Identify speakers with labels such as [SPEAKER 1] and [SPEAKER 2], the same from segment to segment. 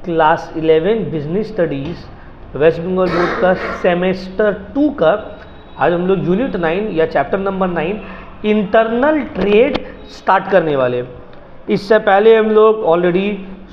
[SPEAKER 1] Class 11 business studies West Bengal board का semester 2 का आज हम लोग यूनिट 9 या chapter number 9 internal trade start करने वाले। इससे पहले हम लोग already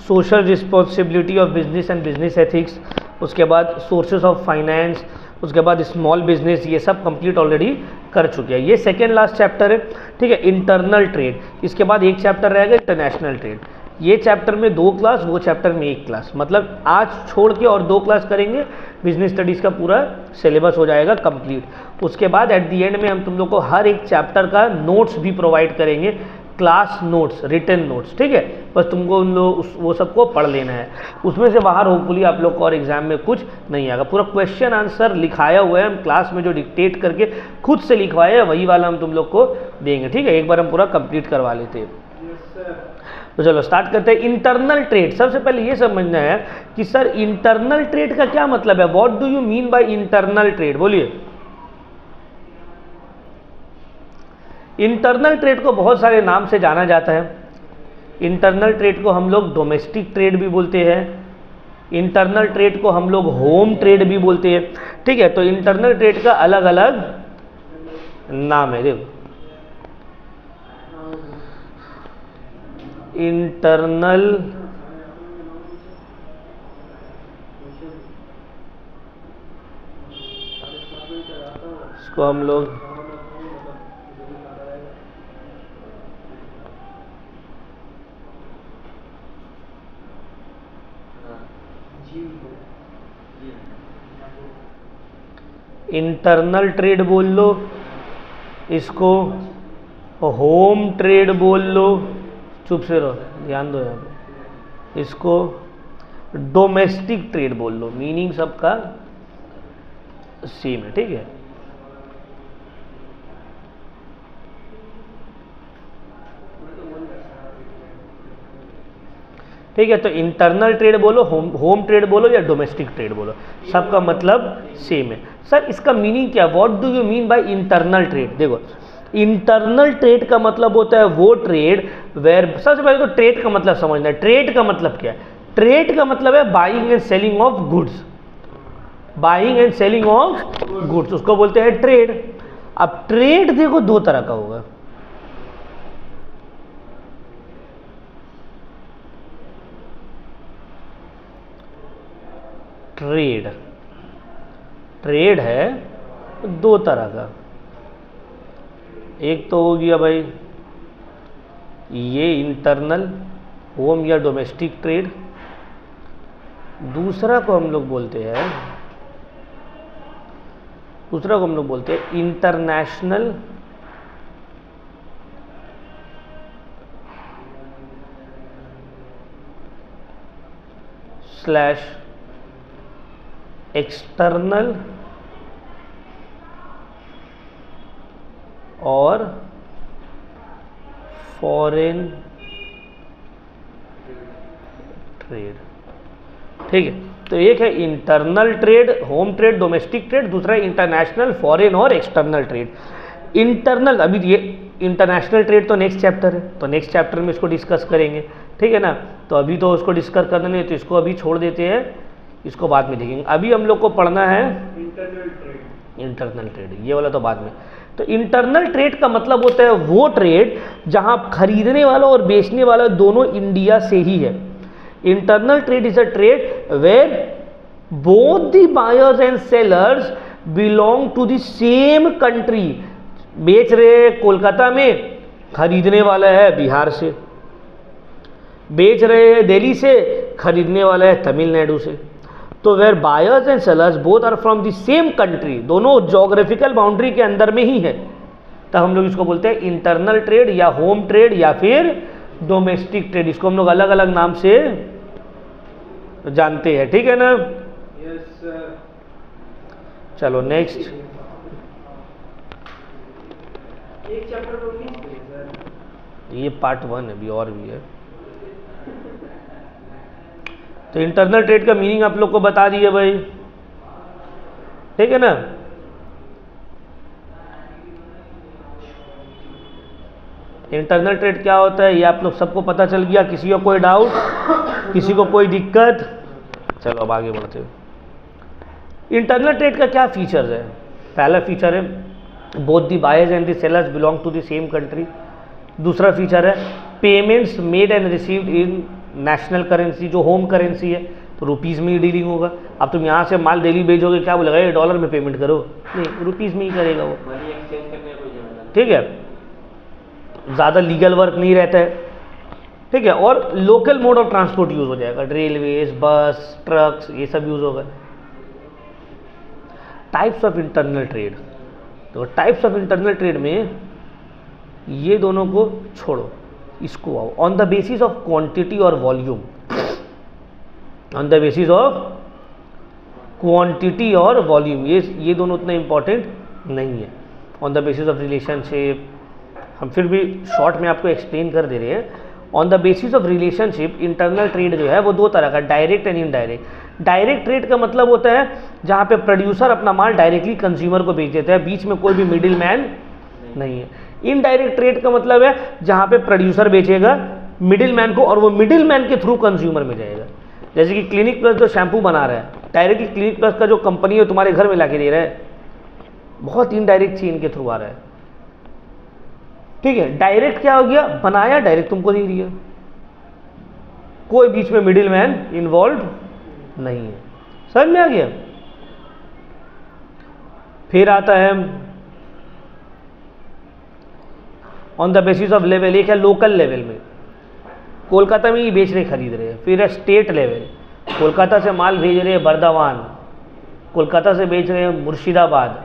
[SPEAKER 1] social responsibility of business and business ethics, उसके बाद सोर्सेस ऑफ फाइनेंस, उसके बाद स्मॉल बिजनेस, ये सब कंप्लीट ऑलरेडी कर चुके हैं। ये सेकेंड लास्ट चैप्टर है, ठीक है, इंटरनल ट्रेड। इसके बाद एक चैप्टर रहेगा इंटरनेशनल ट्रेड। ये चैप्टर में 2 क्लास, वो चैप्टर में 1 क्लास, मतलब आज छोड़ के और 2 क्लास करेंगे, बिजनेस स्टडीज़ का पूरा सिलेबस हो जाएगा कंप्लीट। उसके बाद एट दी एंड में हम तुम लोग को हर एक चैप्टर का नोट्स भी प्रोवाइड करेंगे, क्लास नोट्स, रिटन नोट्स, ठीक है। बस तुमको उन लोग वो सबको पढ़ लेना है। उसमें से बाहर होपफुली आप लोग को और एग्जाम में कुछ नहीं आएगा। पूरा क्वेश्चन आंसर लिखाया हुआ है, हम क्लास में जो डिक्टेट करके खुद से लिखवाए हैं वही वाला हम तुम लोग को देंगे, ठीक है। एक बार हम पूरा कंप्लीट करवा लेते हैं। तो चलो स्टार्ट करते हैं। इंटरनल ट्रेड, सबसे पहले ये समझना है कि सर इंटरनल ट्रेड का क्या मतलब है। What do you mean by internal trade, बोलिए। इंटरनल ट्रेड को बहुत सारे नाम से जाना जाता है। इंटरनल ट्रेड को हम लोग डोमेस्टिक ट्रेड भी बोलते हैं, इंटरनल ट्रेड को हम लोग होम ट्रेड भी बोलते हैं, ठीक है। तो इंटरनल ट्रेड का अलग अलग नाम है। देखो, इंटरनल इसको हम लोग इंटरनल ट्रेड बोल लो, इसको होम ट्रेड बोल लो, चुप से रहो, ध्यान दो यहाँ पे, इसको डोमेस्टिक ट्रेड बोल लो। मीनिंग सबका सेम है, ठीक है। ठीक है, तो इंटरनल ट्रेड बोलो, होम ट्रेड बोलो या डोमेस्टिक ट्रेड बोलो, सबका मतलब सेम है। सर इसका मीनिंग क्या, what do you mean by internal trade. देखो, इंटरनल ट्रेड का मतलब होता है वो ट्रेड वेयर, सबसे पहले तो ट्रेड का मतलब समझना है। ट्रेड का मतलब क्या है, ट्रेड का मतलब है buying and selling of goods, buying and selling of goods, उसको बोलते हैं ट्रेड। अब ट्रेड देखो 2 तरह का होगा। ट्रेड है 2 तरह का। एक तो हो गया भाई ये इंटरनल होम या डोमेस्टिक ट्रेड, दूसरा को हम लोग बोलते हैं इंटरनेशनल स्लैश एक्सटर्नल और फॉरेन ट्रेड, ठीक है। तो एक है internal trade, home trade, domestic trade, दूसरा है इंटरनेशनल, फॉरेन और एक्सटर्नल ट्रेड। इंटरनल, अभी ये इंटरनेशनल ट्रेड तो नेक्स्ट चैप्टर है, तो नेक्स्ट चैप्टर में इसको डिस्कस करेंगे, ठीक है ना। तो अभी तो उसको डिस्कस करना नहीं है, तो इसको अभी छोड़ देते हैं, इसको बाद में देखेंगे। अभी हम लोग को पढ़ना है इंटरनल ट्रेड, ये वाला तो बाद में। तो इंटरनल ट्रेड का मतलब होता है वो ट्रेड जहां खरीदने वाला और बेचने वाला दोनों इंडिया से ही है। Internal trade is a trade where both the buyers and sellers belong to the same country. बेच रहे कोलकाता में, खरीदने वाला है बिहार से, बेच रहे हैं दिल्ली से, खरीदने वाला है तमिलनाडु से। तो where buyers and sellers both are from the same country, दोनों जोग्राफिकल बाउंड्री के अंदर में ही है, तो हम लोग इसको बोलते हैं इंटरनल ट्रेड या होम ट्रेड या फिर डोमेस्टिक ट्रेड। इसको हम लोग अलग अलग नाम से जानते हैं, ठीक है ना।
[SPEAKER 2] Yes sir.
[SPEAKER 1] चलो नेक्स्ट,
[SPEAKER 2] एक चैप्टर को मिस किए सर,
[SPEAKER 1] ये पार्ट 1 अभी और भी है। तो इंटरनल ट्रेड का मीनिंग आप लोग को बता दिए भाई, ठीक है ना। इंटरनल ट्रेड क्या होता है ये आप लोग सबको पता चल गया। किसी को कोई डाउट, किसी को कोई दिक्कत? चलो अब आगे बढ़ते हैं। इंटरनल ट्रेड का क्या फीचर्स है? पहला फीचर है both the buyers and the sellers belong to the same country. दूसरा फीचर है payments made and received in national currency, जो होम करेंसी है तो रुपीज़ में ही डीलिंग होगा। अब तुम यहाँ से माल दिल्ली भेजोगे, क्या बोलेगा ये डॉलर में पेमेंट करो, नहीं रुपीज़ में ही करेगा वो।
[SPEAKER 2] मनी एक्सचेंज करने का कोई जरूरत
[SPEAKER 1] ठीक है, ज़्यादा लीगल वर्क नहीं रहता है। ठीक है, और local mode of transport use हो जाएगा, रेलवेज, बस, ट्रक्स, ये सब यूज़ होगा। टाइप्स ऑफ इंटरनल ट्रेड, तो टाइप्स ऑफ इंटरनल ट्रेड में ये दोनों को छोड़ो, इसको आओ। On the basis of quantity और volume, on the basis of quantity और वॉल्यूम, ये दोनों उतना इंपॉर्टेंट नहीं है। On the basis of relationship, हम फिर भी शॉर्ट में आपको एक्सप्लेन कर दे रहे हैं। On the basis of relationship internal trade जो है वो दो तरह का, direct and indirect. Direct trade का मतलब होता है जहाँ पे प्रोड्यूसर अपना माल डायरेक्टली कंज्यूमर को बेच देता है, बीच में कोई भी मिडिल मैन नहीं है। इनडायरेक्ट ट्रेड का मतलब है जहाँ पे प्रोड्यूसर बेचेगा मिडिल मैन को और वो मिडिल मैन के थ्रू कंज्यूमर में जाएगा। जैसे कि क्लिनिक प्लस जो शैम्पू बना रहा है, डायरेक्टली क्लिनिक प्लस का जो कंपनी है तुम्हारे घर में ला के दे रहा है, बहुत इनडायरेक्ट चेन के थ्रू आ रहा है। ठीक है, डायरेक्ट क्या हो गया, बनाया डायरेक्ट तुमको दे दिया, कोई बीच में मिडिल मैन इन्वॉल्व नहीं है। समझ में आ गया? फिर आता है on the basis of level, एक है लोकल लेवल में, कोलकाता में ही बेच रहे खरीद रहे हैं। फिर है स्टेट लेवल, कोलकाता से माल भेज रहे हैं बर्दवान, कोलकाता से बेच रहे हैं मुर्शिदाबाद,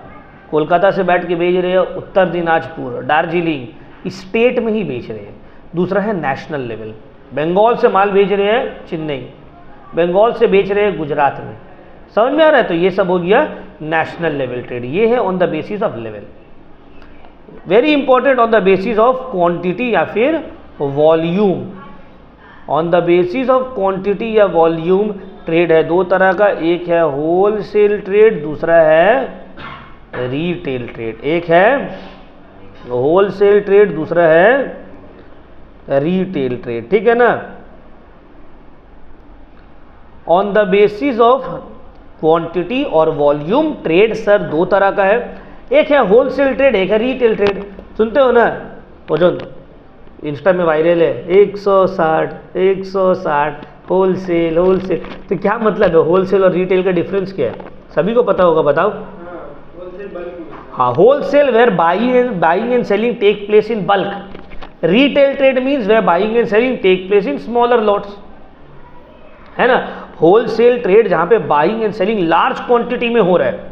[SPEAKER 1] कोलकाता से बैठ के भेज रहे हैं उत्तर दिनाजपुर, दार्जिलिंग, स्टेट में ही बेच रहे हैं। दूसरा है नेशनल लेवल, बंगाल से माल भेज रहे हैं चेन्नई, बंगाल से बेच रहे हैं गुजरात में। समझ में आ रहा है? तो ये सब हो गया नेशनल लेवल ट्रेड। ये है on the basis of level. Very important, on the basis of quantity या फिर volume. On the basis of quantity या वॉल्यूम ट्रेड है दो तरह का, एक है होलसेल ट्रेड, दूसरा है रीटेल ट्रेड। एक है होलसेल ट्रेड, दूसरा है रीटेल ट्रेड। ठीक है ना? On the basis of quantity और वॉल्यूम ट्रेड सर दो तरह का है, एक है होलसेल ट्रेड, एक है रीटेल ट्रेड। सुनते हो ना वो जो इंस्टा में वायरल है 160 होलसेल होलसेल, तो क्या मतलब है होलसेल और रीटेल का डिफरेंस क्या है? सभी को पता होगा, बताओ। हाँ, wholesale where buying and selling take place in bulk, retail trade means where buying and selling take place in smaller lots, है ना? होलसेल ट्रेड जहां पे buying and selling large quantity में हो रहा है,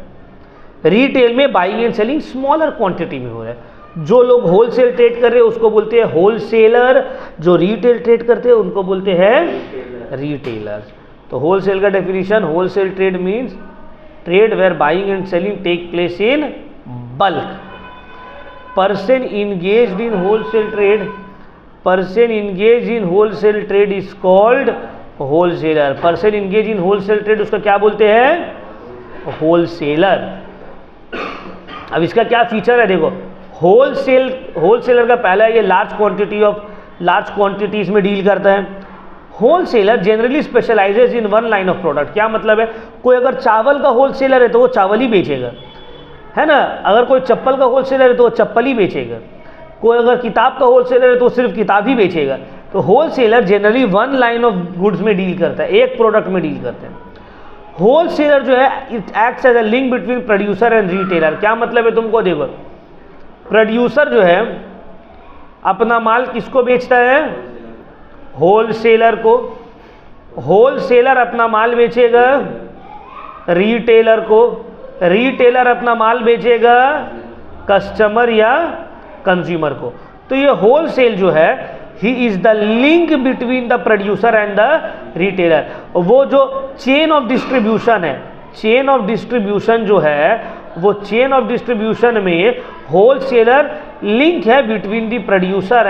[SPEAKER 1] रीटेल में buying and selling smaller quantity में हो रहा है। जो लोग होलसेल ट्रेड कर रहे हैं उसको बोलते हैं होलसेलर, जो रीटेल ट्रेड करते हैं उनको बोलते हैं रिटेलर्स। तो होलसेल का definition, wholesale trade means trade where buying and selling take place in bulk. Person engaged in wholesale trade is called wholesaler. Person engage in wholesale trade उसका क्या बोलते हैं? होलसेलर। अब इसका क्या फीचर है देखो, होलसेलर का पहला है ये लार्ज क्वांटिटीज में डील करता है। Wholesaler generally specialises in one line of product. क्या मतलब है, कोई अगर चावल का होलसेलर है तो वो चावल ही बेचेगा, है ना? अगर कोई चप्पल का होलसेलर है तो वो चप्पल ही बेचेगा, कोई अगर किताब का होलसेलर है तो सिर्फ किताब ही बेचेगा। तो wholesaler generally one line of goods में डील करता है, एक प्रोडक्ट में डील करते हैं। होलसेलर जो है it acts as a link between producer and retailer. क्या मतलब है तुमको देखो, प्रोड्यूसर जो है अपना माल किसको बेचता है? होलसेलर को। होलसेलर अपना माल बेचेगा रिटेलर को, रिटेलर अपना माल बेचेगा कस्टमर या कंज्यूमर को। तो ये होलसेल जो है he is the link between the producer and the retailer. वो जो चेन ऑफ डिस्ट्रीब्यूशन है, चेन ऑफ डिस्ट्रीब्यूशन जो है, वो चेन ऑफ डिस्ट्रीब्यूशन में होलसेलर लिंक है बिटवीन द प्रोड्यूसर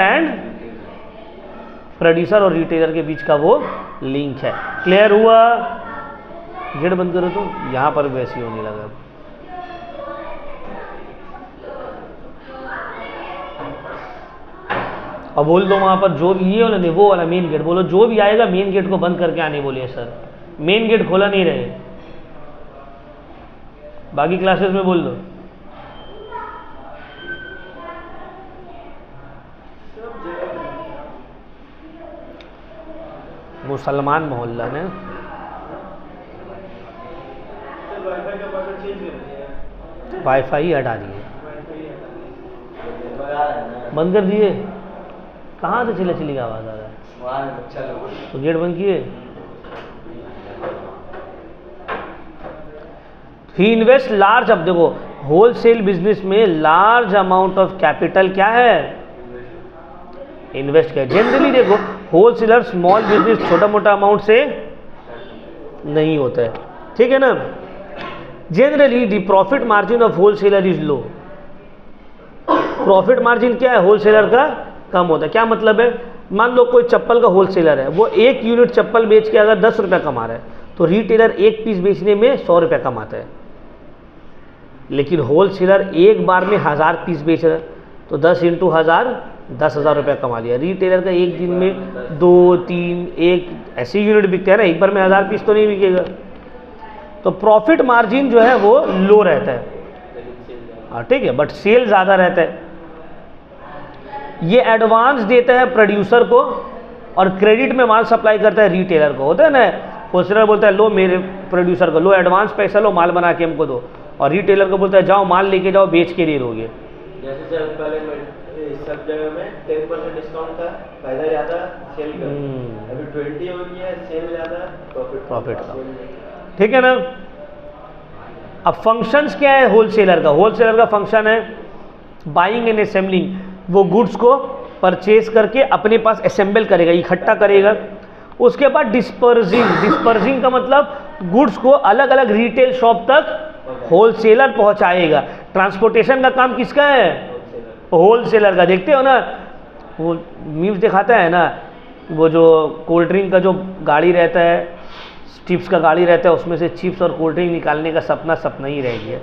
[SPEAKER 1] और रिटेलर के बीच का वो लिंक है। क्लियर हुआ? गेट बंद करो तो यहां पर वैसे होने लगा। अब बोल दो वहां पर जो भी ये वाला नहीं वो वाला मेन गेट बोलो, जो भी आएगा मेन गेट को बंद करके आने बोलिए सर। मेन गेट खोला नहीं रहे, बाकी क्लासेस में बोल दो।
[SPEAKER 2] सब जगह
[SPEAKER 1] मुसलमान मोहल्ला ने
[SPEAKER 2] सर वाईफाई का पासवर्ड चेंज कर दिया।
[SPEAKER 1] वाईफाई ही हटा दिए,
[SPEAKER 2] वाईफाई
[SPEAKER 1] बंद कर दिए। कहाँ से चिल्ला चिल्ली का आवाज़ आ रहा है? तो गेट बंद किए। ही इन्वेस्ट लार्ज, अब देखो होलसेल बिजनेस में लार्ज अमाउंट ऑफ कैपिटल क्या है, इन्वेस्ट किया। जनरली देखो होलसेलर स्मॉल बिजनेस छोटा मोटा अमाउंट से नहीं होता है, ठीक है ना। Generally the profit margin of wholesaler is low. Profit margin क्या है होलसेलर का, कम होता है। क्या मतलब है, मान लो कोई चप्पल का होलसेलर है, वो 1 यूनिट चप्पल बेच के अगर 10 रुपये कमा रहा है, तो रिटेलर 1 पीस बेचने में 100 रुपये कमाता है। लेकिन होलसेलर एक बार में 1000 पीस बेच रहा है, तो 10 × 1000 10,000 रुपये कमा लिया। रिटेलर का एक दिन में 2, 3, 1 ऐसे यूनिट बिकते हैं ना, एक बार में 1000 पीस तो नहीं बिकेगा। तो प्रॉफिट मार्जिन जो है वो लो रहता है, हाँ ठीक है, बट सेल ज़्यादा रहता है। ये एडवांस देता है प्रोड्यूसर को और क्रेडिट में माल सप्लाई करता है रिटेलर को। होता है ना, होलसेलर बोलता है लो मेरे प्रोड्यूसर को, लो एडवांस पैसा लो, माल बना के हमको दो, और रिटेलर को बोलता है जाओ माल लेके जाओ, बेच के दे दोगे।
[SPEAKER 2] जैसे सर पहले सब जगह में 10% डिस्काउंट था, फायदा ज़्यादा, सेल कम। अभी 20 हो गया, सेल ज़्यादा, प्रॉफिट कम,
[SPEAKER 1] ठीक है ना। अब फंक्शंस क्या है होलसेलर का, होलसेलर का फंक्शन है बाइंग एंड असेंबलिंग। वो गुड्स को परचेज करके अपने पास असेंबल करेगा, इकट्ठा करेगा। उसके बाद डिस्पर्सिंग, डिस्पर्सिंग का मतलब गुड्स को अलग अलग रिटेल शॉप तक होलसेलर पहुंचाएगा। ट्रांसपोर्टेशन का काम किसका है, होलसेलर का। देखते हो ना वो न्यूज़ दिखाता है ना, वो जो कोल्ड ड्रिंक का जो गाड़ी रहता है, चिप्स का गाड़ी रहता है, उसमें से चिप्स और कोल्ड ड्रिंक निकालने का सपना सपना ही रह गया।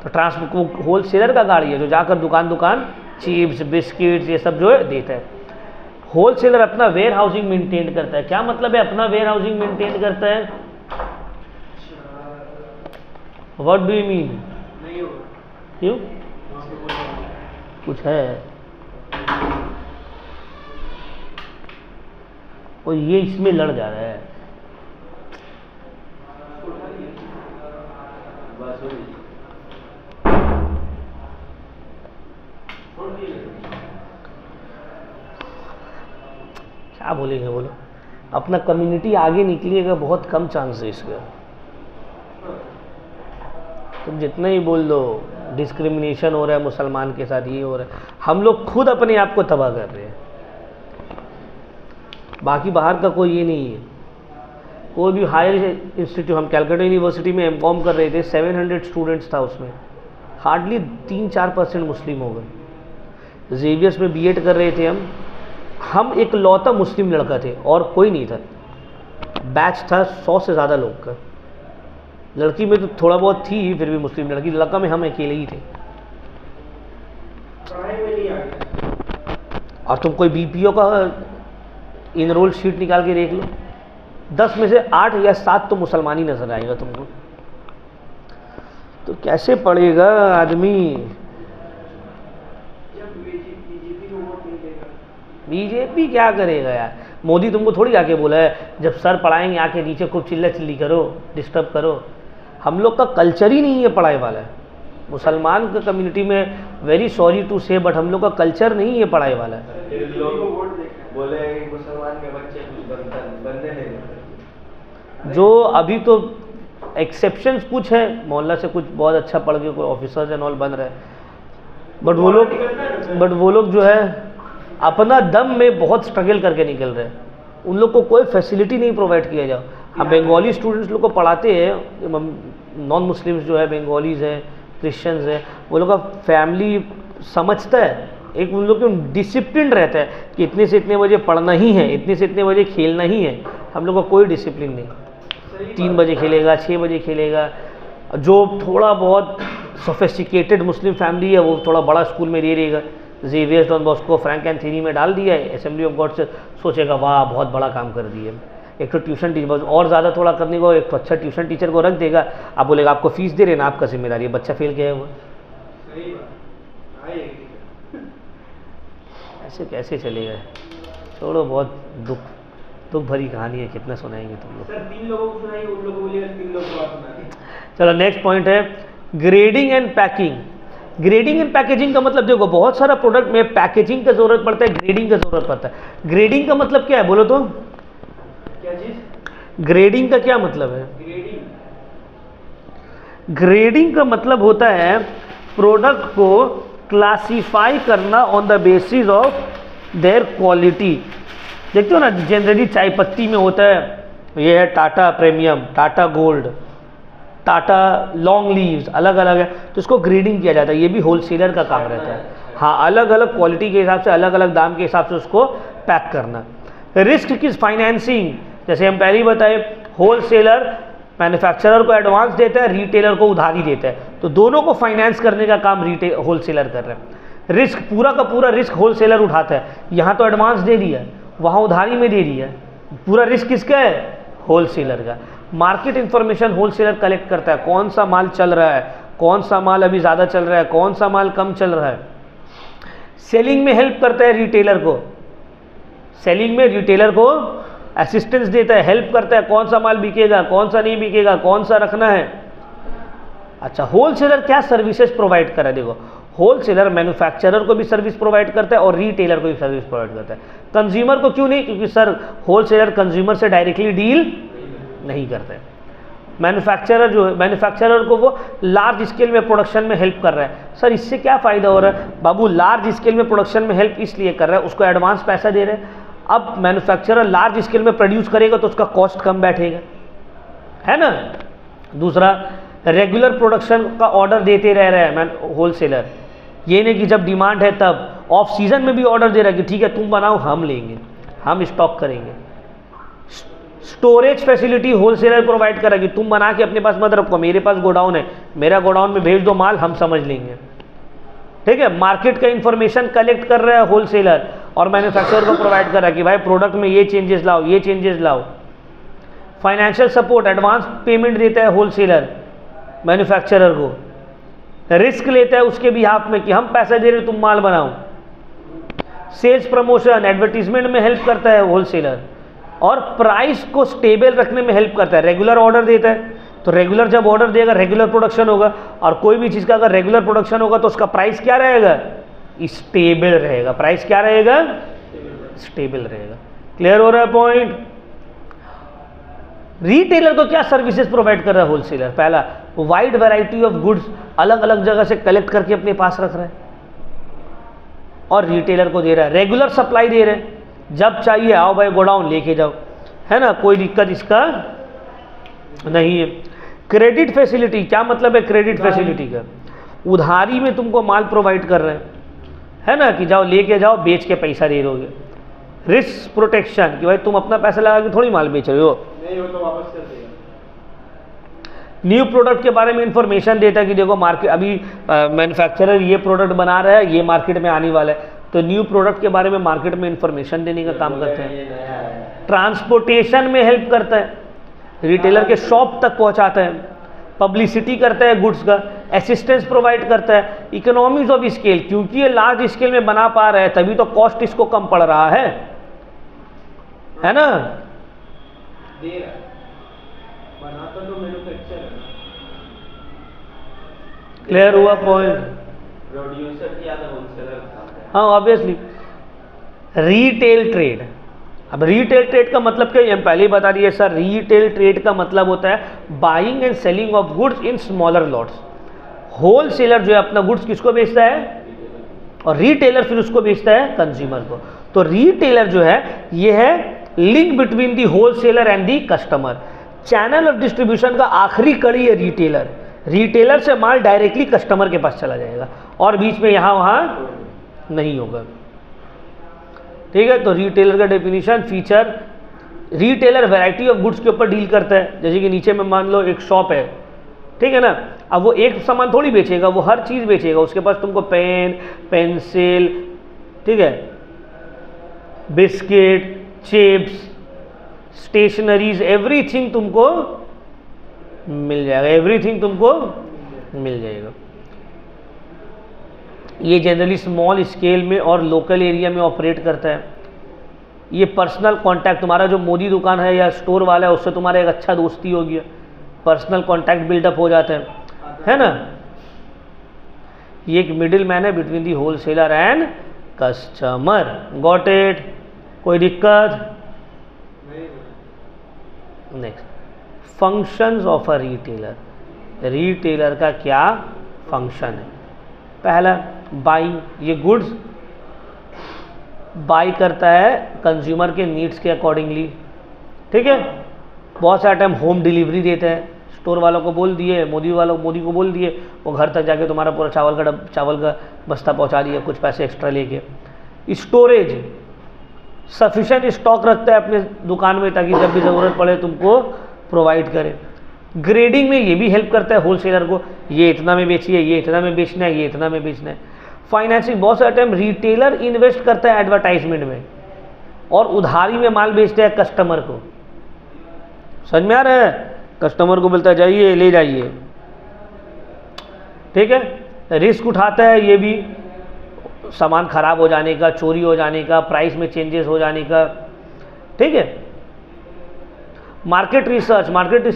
[SPEAKER 1] तो ट्रांसपोर्ट होलसेलर का गाड़ी है जो जाकर दुकान दुकान चिप्स बिस्किट्स ये सब जो है देता है। होलसेलर अपना वेयर हाउसिंग मेंटेन करता है। क्या मतलब है अपना वेयर हाउसिंग मेंटेन करता है, व्हाट डू यू मीन?
[SPEAKER 2] नहीं होगा
[SPEAKER 1] क्यों, कुछ है? और ये इसमें लड़ जा रहा है। क्या बोलेंगे बोलो, अपना कम्युनिटी आगे निकलिएगा बहुत कम चांस है इसका। तुम जितना ही बोल दो डिस्क्रिमिनेशन हो रहा है मुसलमान के साथ, ये हो रहा है, हम लोग खुद अपने आप को तबाह कर रहे हैं। बाकी बाहर का कोई ये नहीं है। कोई भी हायर इंस्टीट्यूट, हम कैलकाटा यूनिवर्सिटी में एमकॉम कर रहे थे, 700 स्टूडेंट्स था, उसमें हार्डली 3-4% मुस्लिम हो गए। जेवियर्स में बीएड कर रहे थे हम एक लौता मुस्लिम लड़का थे और कोई नहीं था। बैच था 100 से ज़्यादा लोग का। लड़की में तो थोड़ा बहुत थी, फिर भी मुस्लिम लड़की, लड़का में हम अकेले ही थे।
[SPEAKER 2] पढ़ाई में नहीं आ गया।
[SPEAKER 1] और तुम कोई बीपीओ का इनरोल शीट निकाल के देख लो, 10 में से 8 या 7 तो मुसलमान ही नजर आएगा तुमको। तो कैसे पढ़ेगा आदमी? बीजेपी क्या करेगा यार? मोदी तुमको थोड़ी आके बोला है जब सर पढ़ाएंगे आके नीचे खूब चिल्ला चिल्ली करो, डिस्टर्ब करो। हम लोग का कल्चर ही नहीं है पढ़ाई वाला। मुसलमान का कम्युनिटी में वेरी सॉरी टू से, बट हम लोग का कल्चर नहीं है पढ़ाई वाला।
[SPEAKER 2] बोले मुसलमान के बच्चे बनने नहीं देते।
[SPEAKER 1] जो अभी तो एक्सेप्शंस कुछ है, मोहल्ला से कुछ बहुत अच्छा पढ़ के कोई ऑफिसर्स एंड ऑल बन रहे हैं, बट वो लोग जो है अपना दम में बहुत स्ट्रगल करके निकल रहे हैं। उन लोग को कोई फैसिलिटी नहीं प्रोवाइड किया जाए। हम बंगाली स्टूडेंट्स लोग को पढ़ाते हैं, नॉन मुस्लिम्स जो है, बंगालीज हैं, क्रिश्चियंस हैं, वो लोग का फैमिली समझता है, एक उन लोग के डिसिप्लिन रहता है कि इतने से इतने बजे पढ़ना ही है, इतने से इतने बजे खेलना ही है। हम लोग का कोई डिसिप्लिन नहीं। 3 बजे खेलेगा, 6 बजे खेलेगा। जो थोड़ा बहुत सोफिस्टिकेटेड मुस्लिम फैमिली है वो थोड़ा बड़ा स्कूल में दे देगा, Xavier's, Don Bosco, Frank and थेरी में डाल दिया है, असेंबली ऑफ गॉड से सोचेगा वाह बहुत बड़ा काम कर दिया। एक तो ट्यूशन टीचर बस और ज़्यादा थोड़ा करने को, एक तो अच्छा ट्यूशन टीचर को रख देगा, आप बोलेगा आपको फीस दे रहे ना, आपका जिम्मेदारी है, बच्चा फेल किया है वो। ऐसे कैसे चलेगा? छोड़ो, बहुत दुख भरी कहानी है, कितना सुनाएंगे तुम लोग।
[SPEAKER 2] सर 3 लोगों को सुनाइए, उन लोगों को बोलिएगा 3 लोगों को आप सुनाइए।
[SPEAKER 1] चलो नेक्स्ट पॉइंट है grading and packing. Grading and packaging का मतलब देखो, बहुत सारा प्रोडक्ट में पैकेजिंग का जरूरत पड़ता है, ग्रेडिंग का जरूरत पड़ता है। ग्रेडिंग का मतलब क्या है बोलो तो?
[SPEAKER 2] क्या चीज?
[SPEAKER 1] ग्रेडिंग का क्या मतलब है?
[SPEAKER 2] ग्रेडिंग
[SPEAKER 1] ग्रेडिंग का मतलब होता है प्रोडक्ट को क्लासिफाई करना on the basis of their quality. देखते हो ना, जनरली चाय पत्ती में होता है, ये है Tata premium, Tata gold, Tata long leaves, अलग अलग है, तो इसको ग्रेडिंग किया जाता है। ये भी होलसेलर का काम रहता है। हाँ, अलग अलग क्वालिटी के हिसाब से, अलग अलग दाम के हिसाब से उसको पैक करना। रिस्क की फाइनेंसिंग, जैसे हम पहले ही बताए, होलसेलर मैन्युफैक्चरर को एडवांस देता है, रिटेलर को उधारी देता है, तो दोनों को फाइनेंस करने का काम होलसेलर कर रहे हैं। रिस्क पूरा का पूरा रिस्क होलसेलर उठाता है। यहाँ तो एडवांस दे दिया, वहाँ उधारी में दे दिया, पूरा रिस्क किसका है? होलसेलर का। मार्केट इंफॉर्मेशन होलसेलर कलेक्ट करता है, कौन सा माल चल रहा है, कौन सा माल अभी ज़्यादा चल रहा है, कौन सा माल कम चल रहा है। सेलिंग में हेल्प करता है रिटेलर को, सेलिंग में रिटेलर को असिस्टेंस देता है, हेल्प करता है, कौन सा माल बिकेगा, कौन सा नहीं बिकेगा, कौन सा रखना है। अच्छा, होलसेलर क्या सर्विसेज प्रोवाइड कर रहा है? देखो, होलसेलर मैन्युफैक्चरर को भी सर्विस प्रोवाइड करता है और रिटेलर को भी सर्विस प्रोवाइड करता है। कंज्यूमर को क्यों नहीं? क्योंकि सर होलसेलर कंज्यूमर से डायरेक्टली डील नहीं करते। मैन्युफैक्चरर जो है, मैन्युफैक्चरर को वो लार्ज स्केल में प्रोडक्शन में हेल्प कर रहा है। सर इससे क्या फ़ायदा हो रहा है? बाबू, लार्ज स्केल में प्रोडक्शन में हेल्प इसलिए कर रहा है, उसको एडवांस पैसा दे रहे हैं। अब मैन्युफैक्चरर लार्ज स्केल में प्रोड्यूस करेगा तो उसका कॉस्ट कम बैठेगा, है ना। दूसरा, रेगुलर प्रोडक्शन का ऑर्डर देते रह रहे हैं होलसेलर, ये नहीं कि जब डिमांड है तब, ऑफ सीजन में भी ऑर्डर दे रहा है कि ठीक है तुम बनाओ, हम लेंगे, हम स्टॉक करेंगे। स्टोरेज फैसिलिटी होलसेलर प्रोवाइड कर रहा है कि तुम बना के अपने पास मत रखो, मेरे पास गोडाउन है, मेरा गोडाउन में भेज दो माल, हम समझ लेंगे, ठीक है। मार्केट का इंफॉर्मेशन कलेक्ट कर रहा है होलसेलर और मैन्युफैक्चरर को प्रोवाइड कर रहा है कि भाई प्रोडक्ट में ये चेंजेस लाओ, ये चेंजेस लाओ। फाइनेंशियल सपोर्ट, एडवांस पेमेंट देता है होलसेलर मैन्युफैक्चरर को, रिस्क लेता है उसके बिहाफ में कि हम पैसा दे रहे तुम माल बनाओ। सेल्स प्रमोशन, एडवर्टीजमेंट में हेल्प करता है होलसेलर और प्राइस को स्टेबल रखने में हेल्प करता है। रेगुलर ऑर्डर देता है, तो रेगुलर जब ऑर्डर देगा रेगुलर प्रोडक्शन होगा, और कोई भी चीज़ का अगर रेगुलर प्रोडक्शन होगा तो उसका प्राइस क्या रहेगा? स्टेबल रहेगा। प्राइस क्या रहेगा? स्टेबल रहेगा। क्लियर हो रहा है पॉइंट? रिटेलर को क्या सर्विसेज प्रोवाइड कर रहा है होलसेलर? पहला, वाइड वैरायटी ऑफ गुड्स अलग अलग जगह से कलेक्ट करके अपने पास रख रहा है और रिटेलर को दे रहा है। रेगुलर सप्लाई दे रहे हैं, जब चाहिए आओ भाई गोडाउन लेके जाओ, है ना, कोई दिक्कत इसका नहीं है। क्रेडिट फैसिलिटी, क्या मतलब है क्रेडिट फैसिलिटी का? उधारी में तुमको माल प्रोवाइड कर रहे हैं, है ना, कि जाओ लेके जाओ, बेच के पैसा दे दोगे। रिस्क प्रोटेक्शन, कि भाई तुम अपना पैसा लगा के थोड़ी माल बेच रहे हो,
[SPEAKER 2] नहीं हो तो वापस कर देगा।
[SPEAKER 1] न्यू प्रोडक्ट के बारे में इंफॉर्मेशन देता है कि देखो मार्केट अभी मैन्युफैक्चरर ये प्रोडक्ट बना रहा है, ये मार्केट में आने वाला है, तो न्यू प्रोडक्ट के बारे में मार्केट में इंफॉर्मेशन देने का काम करते हैं। ट्रांसपोर्टेशन में हेल्प करता है, रिटेलर के शॉप तक पहुंचाता है, पब्लिसिटी करता है गुड्स का, असिस्टेंस प्रोवाइड करता है। इकोनॉमीज ऑफ स्केल, क्योंकि ये लार्ज स्केल में बना पा रहा है तभी तो कॉस्ट इसको कम पड़ रहा है ना।
[SPEAKER 2] दे रहा है, बनाता तो मैन्युफैक्चर है ना।
[SPEAKER 1] क्लियर हुआ पॉइंट?
[SPEAKER 2] प्रोड्यूसर की ज्यादा होलसेलर खाता है।
[SPEAKER 1] हाँ ऑब्वियसली। रीटेल ट्रेड, अब रीटेल ट्रेड का मतलब क्या, हम पहले ही बता दिए सर, रीटेल ट्रेड का मतलब होता है buying and selling of goods in smaller lots. Wholesaler जो है अपना गुड्स किसको बेचता है और रिटेलर फिर उसको बेचता है कंज्यूमर को। तो रिटेलर जो है ये है link between the wholesaler and the customer. Channel of distribution का आखिरी कड़ी है रिटेलर। रिटेलर से माल डायरेक्टली कस्टमर के पास चला जाएगा और बीच में यहाँ वहाँ नहीं होगा, ठीक है। तो रिटेलर का definition, feature, retailer variety of goods के ऊपर डील करता है। जैसे कि नीचे में मान लो एक शॉप है, ठीक है ना, अब वो एक सामान थोड़ी बेचेगा, वो हर चीज़ बेचेगा। उसके पास तुमको पेन, पेंसिल, ठीक है, बिस्किट, चिप्स, स्टेशनरीज, एवरीथिंग तुमको मिल जाएगा, एवरीथिंग तुमको मिल जाएगा। ये जनरली स्मॉल स्केल में और लोकल एरिया में ऑपरेट करता है। ये पर्सनल कांटेक्ट, तुम्हारा जो मोदी दुकान है या स्टोर वाला है उससे तुम्हारा एक अच्छा दोस्ती हो गया, पर्सनल कांटेक्ट बिल्डअप हो जाता है ना। ये एक मिडिल मैन है between the wholesaler and customer. Got it? कोई दिक्कत? Next, functions of a retailer. Retailer का क्या फंक्शन है? पहला, बाइंग, ये गुड्स बाई करता है कंज्यूमर के नीड्स के अकॉर्डिंगली, ठीक है। बहुत सारा टाइम होम डिलीवरी देता है, स्टोर वालों को बोल दिए, मोदी को बोल दिए, वो घर तक जाके तुम्हारा पूरा चावल का बस्ता पहुंचा दिया कुछ पैसे एक्स्ट्रा लेके। स्टोरेज, सफिशिएंट स्टॉक रखता है अपने दुकान में ताकि जब भी ज़रूरत पड़े तुमको प्रोवाइड करे। ग्रेडिंग में ये भी हेल्प करता है होलसेलर को, ये इतना में बेचिए, ये इतना में बेचना है, ये इतना में बेचना है। फाइनेंसिंग, बहुत सारे टाइम रिटेलर इन्वेस्ट करता है एडवर्टाइजमेंट में और उधारी में माल बेचता है कस्टमर को। समझ में आ रहा है? कस्टमर को बोलता है जाइए ले जाइए, ठीक है। रिस्क उठाता है ये भी, सामान खराब हो जाने का, चोरी हो जाने का, प्राइस में चेंजेस हो जाने का, ठीक है। मार्केट रिसर्च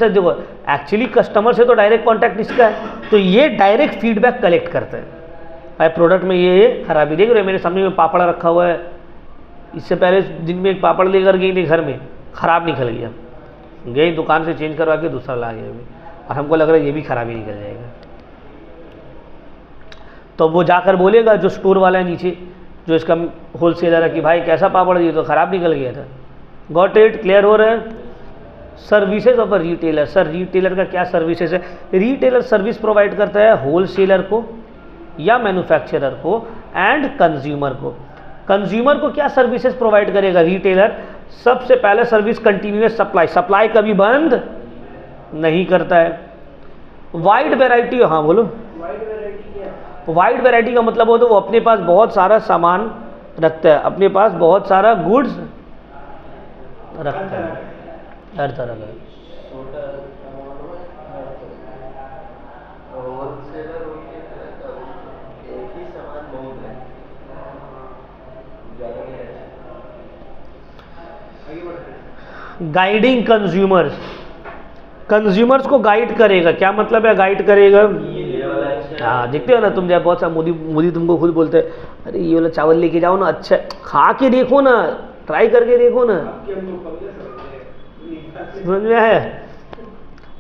[SPEAKER 1] देखो, एक्चुअली कस्टमर से तो डायरेक्ट कांटेक्ट इसका है, तो ये डायरेक्ट फीडबैक कलेक्ट करते हैं। भाई प्रोडक्ट में ये खराबी देख रहे हो, मेरे सामने में पापड़ रखा हुआ है, इससे पहले दिन में एक पापड़ लेकर गई थी घर में, खराब निकल गया, गई दुकान से चेंज करवा के दूसरा ला गया अभी, और हमको लग रहा है ये भी खराबी निकल जाएगा। तो वो जाकर बोलेगा जो स्टोर वाला है नीचे, जो इसका होलसेलर है, कि भाई कैसा पापड़ ये तो खराब निकल गया था। Got it? क्लियर हो रहा है? Services of a retailer. Sir retailer का क्या सर्विसेज है? रिटेलर सर्विस प्रोवाइड करता है होलसेलर को या मैन्युफैक्चरर को एंड कंज्यूमर को। कंज्यूमर को क्या सर्विसेज प्रोवाइड करेगा रिटेलर? सबसे पहले सर्विस कंटिन्यूअस सप्लाई, सप्लाई कभी बंद नहीं करता है। वाइड वैरायटी, हाँ बोलो। वाइड वैरायटी का मतलब हो तो वो अपने पास बहुत सारा सामान रखता है, अपने पास बहुत सारा गुड्स रखता है, हर तरह का। गाइडिंग कंज्यूमर्स, कंज्यूमर्स को गाइड करेगा। क्या मतलब है गाइड करेगा? हाँ, देखते हो ना तुम, जब बहुत सा मोदी तुमको खुद बोलते हैं अरे ये वाला चावल लेके जाओ ना, अच्छा खा के देखो ना, ट्राई करके देखो ना, समझ में है।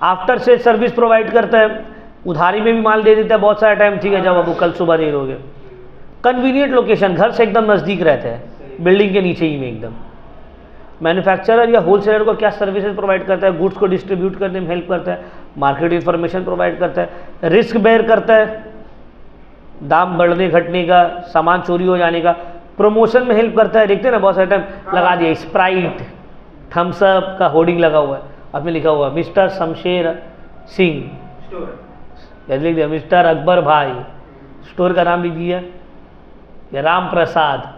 [SPEAKER 1] आफ्टर से सर्विस प्रोवाइड करता है, उधारी में भी माल दे देता है बहुत सारा टाइम, ठीक है जब अब कल सुबह नहीं रहोगे। कन्वीनियंट लोकेशन, घर से एकदम नज़दीक रहता है, बिल्डिंग के नीचे ही में एकदम। मैन्युफैक्चरर या होलसेलर को क्या सर्विसेज प्रोवाइड करता है? गुड्स को डिस्ट्रीब्यूट करने में हेल्प करता है, मार्केट इंफॉर्मेशन प्रोवाइड करता है, रिस्क बेयर करता है, दाम बढ़ने घटने का, सामान चोरी हो जाने का, प्रमोशन में हेल्प करता है। देखते हैं ना बहुत सारे टाइम लगा दिया स्प्राइट, थम्स अप का होर्डिंग लगा हुआ है, आपने लिखा हुआ मिस्टर शमशेर सिंह, लिख दिया मिस्टर अकबर भाई, स्टोर का नाम लिख दिया, या राम प्रसाद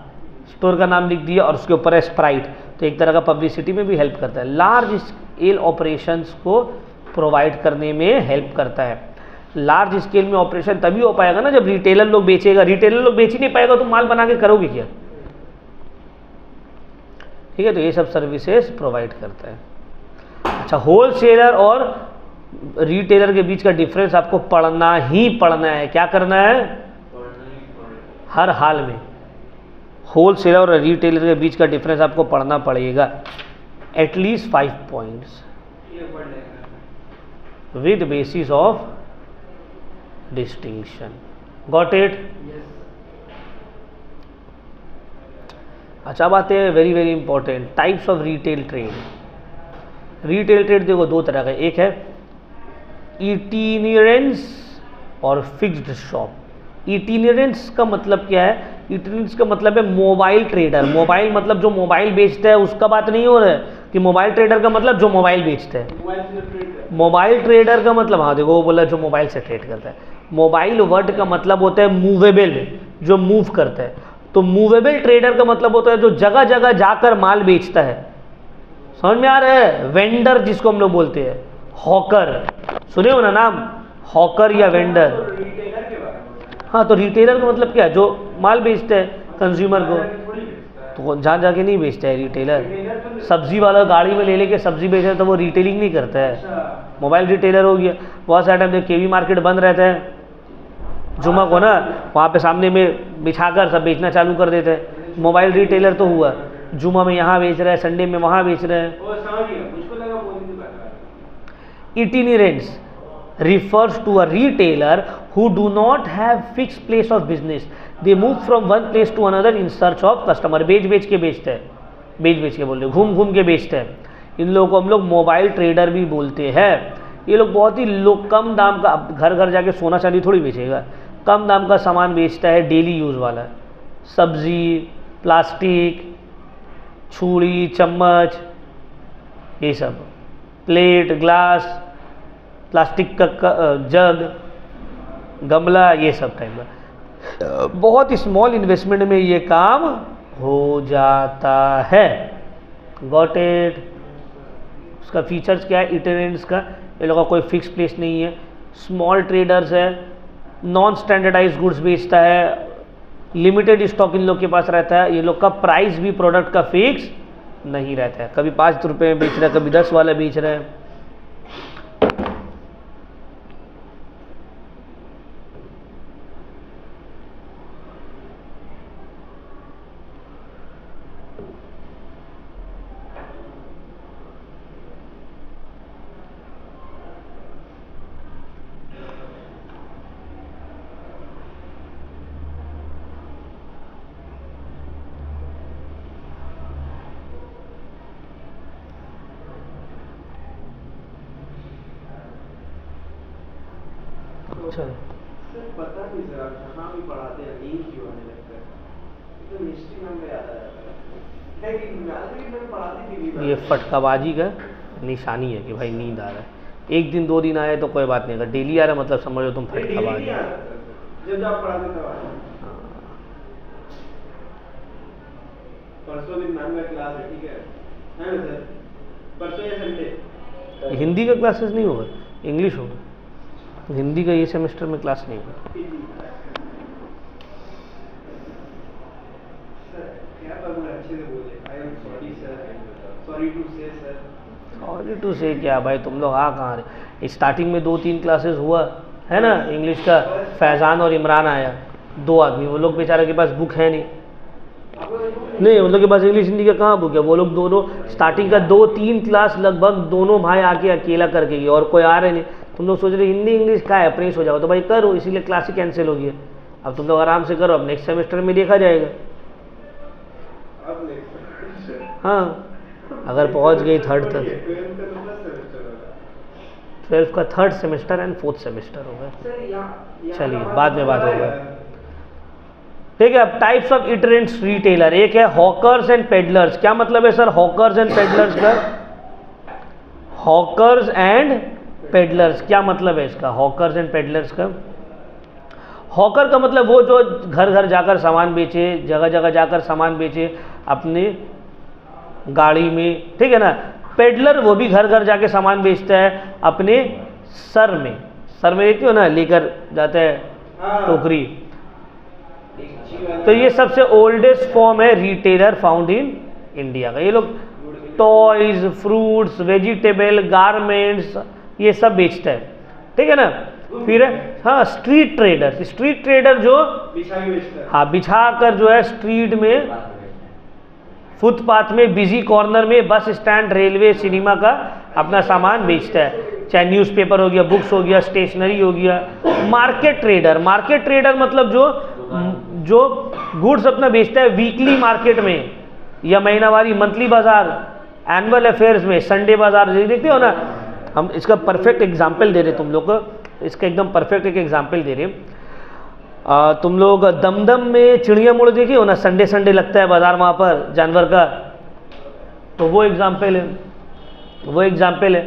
[SPEAKER 1] स्टोर का नाम लिख दिया, और उसके ऊपर है स्प्राइट, तो एक तरह का पब्लिसिटी में भी हेल्प करता है। लार्ज स्केल ऑपरेशंस को प्रोवाइड करने में हेल्प करता है। लार्ज स्केल में ऑपरेशन तभी हो पाएगा ना जब रिटेलर लोग बेचेगा, रिटेलर लोग बेच ही नहीं पाएगा तो माल बना के करोगे क्या? ठीक है, तो ये सब सर्विसेज प्रोवाइड करता है। अच्छा, होलसेलर और रिटेलर के बीच का डिफरेंस आपको पढ़ना ही पढ़ना है। क्या करना है? हर हाल में होलसेलर और रिटेलर के बीच का डिफरेंस आपको पढ़ना पड़ेगा, at least 5 points with basis of distinction. Got it? अच्छा, बात है very very important, types of retail trade. Retail trade देखो दो तरह का, एक है इटिनेरेंस और फिक्स्ड शॉप। इटिनेरेंस का मतलब क्या है? इटिनेरेंस का मतलब है मोबाइल ट्रेडर। मोबाइल मतलब जो मोबाइल बेचता है उसका बात नहीं हो रहा है कि मोबाइल ट्रेडर का मतलब जो मोबाइल बेचता है। मोबाइल ट्रेडर का मतलब, हाँ देखो वो बोला जो मोबाइल से ट्रेड करता है। मोबाइल वर्ड का मतलब होता है मूवेबल, जो मूव करता है। तो मूवेबल ट्रेडर का मतलब होता है जो जगह जगह जाकर माल बेचता है। समझ में आ रहा है? वेंडर जिसको हम लोग बोलते हैं, हॉकर, सुने हो ना नाम, हॉकर या वेंडर।
[SPEAKER 2] रिटेलर के बारे में।
[SPEAKER 1] हाँ, तो रिटेलर का मतलब क्या है? जो माल बेचते हैं कंज्यूमर को, तो जहाँ जाके नहीं बेचता है रिटेलर। सब्जी वाला गाड़ी में ले लेके सब्जी बेच रहा है तो वो रिटेलिंग नहीं करता है, मोबाइल रिटेलर हो गया। बहुत सारे टाइम जब केवी मार्केट बंद रहता है जुमा को ना, वहाँ पे सामने में बिछाकर सब बेचना चालू कर देते हैं, मोबाइल रिटेलर तो हुआ। जुमा में यहाँ बेच रहा है, संडे में वहाँ बेच रहे हैं। Itinerants refers to a retailer who do not have fixed place of business. They move from one place to another in search of customer. बेच के बेचते हैं, बेच के बोल रहे, घूम के बेचते हैं। इन लोगों को हम लोग मोबाइल ट्रेडर भी बोलते हैं। ये लोग बहुत ही कम दाम का, घर जाके सोना चांदी थोड़ी बेचेगा, कम दाम का सामान बेचता है, डेली यूज़ वाला, सब्जी, प्लास्टिक, छुरी, चम्मच, ये सब, प्लेट, ग्लास, प्लास्टिक का जग, गमला, ये सब टाइप का। बहुत ही स्मॉल इन्वेस्टमेंट में ये काम हो जाता है। Got it? उसका फीचर्स क्या है इटिनेरेंट्स का? ये लोगों का कोई फिक्स प्लेस नहीं है, स्मॉल ट्रेडर्स है, नॉन स्टैंडर्डाइज गुड्स बेचता है, लिमिटेड स्टॉक इन लोग के पास रहता है। ये लोग का प्राइस भी प्रोडक्ट का फिक्स नहीं रहता है, कभी 5 रुपये में बेच रहा है, कभी 10 वाला बेच रहा है।
[SPEAKER 2] सर पता नहीं सर, आप जहाँ भी पढ़ाते हैं नींद क्यों आने लगता है? तो हिस्ट्री में याद आ जाता है, लेकिन मैंने पढ़ाती थी।
[SPEAKER 1] ये फटकाबाजी का निशानी है कि भाई नींद आ रहा है। एक दिन 2 दिन आए तो कोई बात नहीं, अगर डेली आ रहा है मतलब समझो तुम फटकाबाजी।
[SPEAKER 2] जब आप पढ़ाते थे परसों दिन मैम का क्लास है, ठीक है सर, परसों या संडे
[SPEAKER 1] हिंदी का क्लासेस नहीं होगा, इंग्लिश होगा। हिंदी का ये सेमेस्टर में क्लास नहीं होगा। सॉरी टू से क्या भाई, तुम लोग आ कहाँ रहे? स्टार्टिंग में 2-3 क्लासेस हुआ है ना इंग्लिश का, फैज़ान और इमरान आया, 2 आदमी, वो लोग बेचारे के पास बुक है नहीं, उन लोग के पास इंग्लिश हिंदी का कहाँ बुक है। वो लोग दोनों स्टार्टिंग का 2-3 क्लास लगभग दोनों भाई आके अकेला करके गए, और कोई आ रहे नहीं। तुम लोग सोच रहे हिंदी इंग्लिश का है, प्रेस हो जाओ, तो भाई करो, इसीलिए क्लास ही कैंसिल हो गई है। अब तुम लोग आराम से करो, अब नेक्स्ट सेमेस्टर में देखा जाएगा। हाँ, अगर पहुंच गई 3rd तक, 12th का 3rd semester and 4th semester होगा। चलिए बाद में बात होगा, ठीक है। अब टाइप्स ऑफ इटरेंट्स रिटेलर, एक है हॉकर्स एंड पेडलर्स। क्या मतलब है सर हॉकर्स एंड पेडलर्स का? हॉकर्स एंड पेडलर्स क्या मतलब है इसका? हॉकर्स एंड पेडलर्स का, हॉकर का मतलब वो जो घर जाकर सामान बेचे, जगह जाकर सामान बेचे अपने गाड़ी में, ठीक है ना। पेडलर वो भी घर जाके सामान बेचता है अपने सर में देखते हो ना, लेकर जाता है टोकरी। तो ये सबसे ओल्डेस्ट फॉर्म है रिटेलर फाउंड इन इंडिया का। ये लोग टॉयज, फ्रूट्स, वेजिटेबल, गारमेंट्स ये सब बेचता है, ठीक है ना। फिर हाँ स्ट्रीट ट्रेडर जो हाँ बिछा कर जो है स्ट्रीट में, फुटपाथ में, बिजी कॉर्नर में, बस स्टैंड, रेलवे, सिनेमा का अपना सामान बेचता है, चाहे न्यूज़पेपर हो गया, बुक्स हो गया, स्टेशनरी हो गया। मार्केट ट्रेडर मतलब जो गुड्स अपना बेचता है वीकली मार्केट में, या महीनावारी, मंथली बाजार, एनुअल अफेयर्स में, संडे बाजार देखते हो ना। हम इसका परफेक्ट एग्जाम्पल दे रहे तुम लोग को, इसका एकदम परफेक्ट एक एग्जाम्पल दे रहे। तुम लोग दमदम में चिड़िया मोड़ देखी हो ना, संडे लगता है बाजार वहाँ पर जानवर का, तो वो एग्जाम्पल है,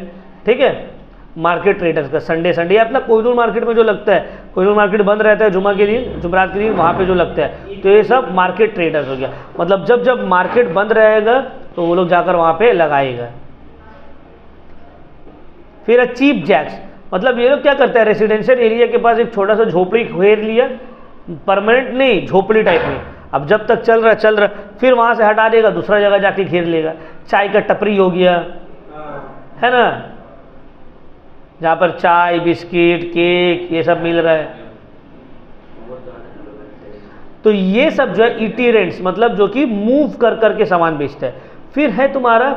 [SPEAKER 1] ठीक है। मार्केट ट्रेडर्स का संडे अपना कोहिनूर मार्केट में जो लगता है, कोहिनूर मार्केट बंद रहता है जुम्मा के दिन, जुमरात के दिन, वहाँ पे जो लगता है, तो ये सब मार्केट ट्रेडर्स हो गया। मतलब जब मार्केट बंद रहेगा तो वो लोग जाकर वहाँ पे लगाएगा, फिर है चीप जैक्स, मतलब ये लोग क्या करते हैं, रेसिडेंशियल एरिया के पास एक छोटा सा झोपड़ी घेर लिया, परमानेंट नहीं, झोपड़ी टाइप में, अब जब तक चल रहा, फिर वहाँ से हटा देगा, दूसरा जगह जाके घेर लेगा। चाय का टपरी हो गया, है ना, जहाँ पर चाय, बिस्किट, केक ये सब मिल रहा है। तो ये सब जो है इटीरेंट्स, मतलब जो कि मूव कर करके सामान बेचता है। फिर है तुम्हारा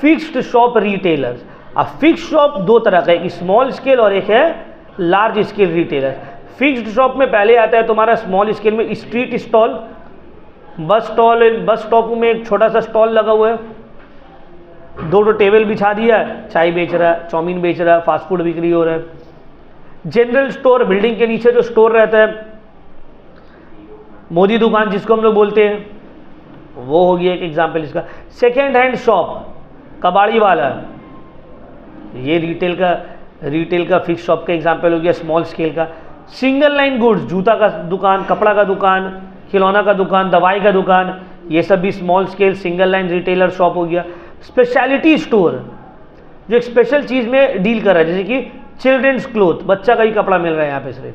[SPEAKER 1] फिक्स्ड शॉप रिटेलर्स। अब फिक्स्ड शॉप दो तरह का है, एक स्मॉल स्केल और एक है large scale retailer. Fixed shop में पहले आता है तुम्हारा स्मॉल स्केल में स्ट्रीट स्टॉल, बस स्टॉप में एक छोटा सा स्टॉल लगा हुआ है, दो टेबल बिछा दिया, चाय बेच रहा है, चाउमीन बेच रहा है, फास्ट फूड बिक्री हो रहा है। जनरल स्टोर, बिल्डिंग के नीचे जो स्टोर रहता है, मोदी दुकान जिसको हम लोग बोलते हैं, वो हो गया एक एग्जाम्पल इसका। सेकेंड हैंड शॉप, कबाड़ी वाला, ये रिटेल का फिक्स शॉप का एग्जाम्पल हो गया स्मॉल स्केल का। सिंगल लाइन गुड्स, जूता का दुकान, कपड़ा का दुकान, खिलौना का दुकान, दवाई का दुकान, ये सब भी small scale single line retailer shop हो गया। स्पेशलिटी स्टोर, जो एक स्पेशल चीज़ में डील कर रहा है, जैसे कि चिल्ड्रंस क्लोथ, बच्चा का ही कपड़ा मिल रहा है यहाँ पे सिर्फ,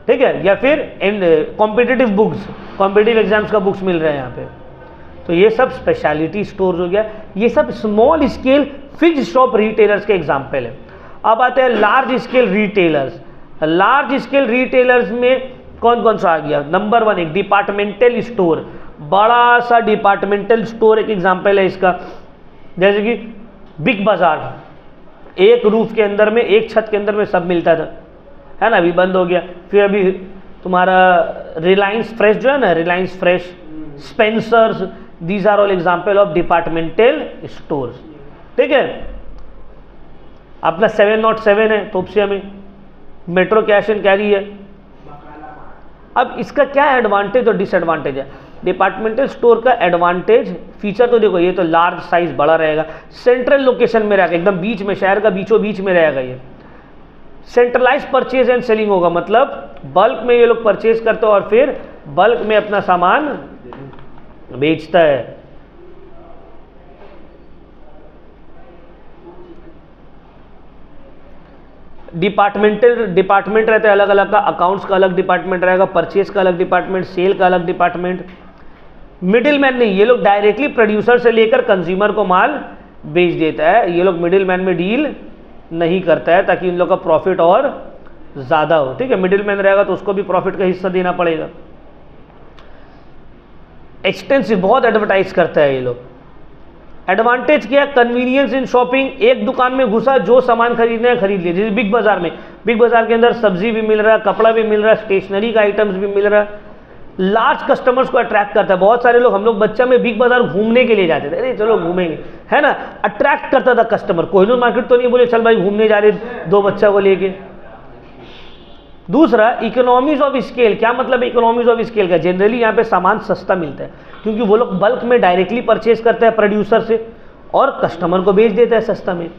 [SPEAKER 1] ठीक है, या फिर कॉम्पिटिटिव बुक्स, कॉम्पिटिटिव एग्जाम्स का बुक्स मिल रहे हैं यहाँ पे। तो ये सब स्पेशलिटी स्टोर हो गया, ये सब small scale fixed shop retailers के एग्जाम्पल है। अब आते हैं large scale retailers. Large scale retailers में कौन कौन सा आ गया? नंबर 1 एक डिपार्टमेंटल स्टोर, बड़ा सा डिपार्टमेंटल स्टोर एक एग्जाम्पल है इसका, जैसे कि बिग बाजार, एक रूफ के अंदर में, एक छत के अंदर में सब मिलता था, है ना, अभी बंद हो गया। फिर अभी तुम्हारा रिलायंस फ्रेश जो है ना, Reliance fresh, Spencer's, these are all example of departmental stores, ठीक है। अपना 707 है तोपसिया में, मेट्रो कैश एंड कैरी है। अब इसका क्या एडवांटेज और डिसएडवांटेज है? डिपार्टमेंटल स्टोर का एडवांटेज फीचर तो देखो, ये तो लार्ज साइज बड़ा रहेगा, सेंट्रल लोकेशन में रहेगा, एकदम बीच में, शहर का बीचों बीच में रहेगा। ये सेंट्रलाइज परचेज एंड सेलिंग होगा, मतलब बल्क में ये लोग परचेज करते हैं और फिर बल्क में अपना सामान बेचता है। डिपार्टमेंट रहता है अलग अलग का, अकाउंट्स का अलग डिपार्टमेंट रहेगा, परचेज का अलग डिपार्टमेंट, सेल का अलग डिपार्टमेंट। मिडिल मैन नहीं, ये लोग डायरेक्टली प्रोड्यूसर से लेकर कंज्यूमर को माल बेच देता है, ये लोग मिडिल मैन में डील नहीं करता है, ताकि इन लोग का प्रॉफिट और ज़्यादा हो, ठीक है। मिडिल मैन रहेगा तो उसको भी प्रॉफिट का हिस्सा देना पड़ेगा। एक्सटेंसिव, बहुत एडवर्टाइज करता है ये लोग। एडवांटेज क्या है? कन्वीनियंस इन शॉपिंग, एक दुकान में घुसा, जो सामान खरीदना है खरीद लिया। जैसे बिग बाजार में, बिग बाजार के अंदर सब्जी भी मिल रहा है, कपड़ा भी मिल रहा है, स्टेशनरी का आइटम्स भी मिल रहा है। लार्ज कस्टमर्स को अट्रैक्ट करता है। बहुत सारे लोग, हम लोग बच्चा में बिग बाजार घूमने के लिए जाते थे, अरे चलो घूमेंगे, है ना, अट्रैक्ट करता था कस्टमर। कोहिनूर मार्केट तो नहीं बोले चल भाई घूमने जा रहे दो बच्चा को लेके। दूसरा, इकोनॉमीज ऑफ स्केल। क्या मतलब इकोनॉमीज ऑफ स्केल का? जनरली यहाँ पे सामान सस्ता मिलता है, क्योंकि वो लोग बल्क में डायरेक्टली परचेज करते हैं प्रोड्यूसर से और कस्टमर को बेच देता है सस्ता में।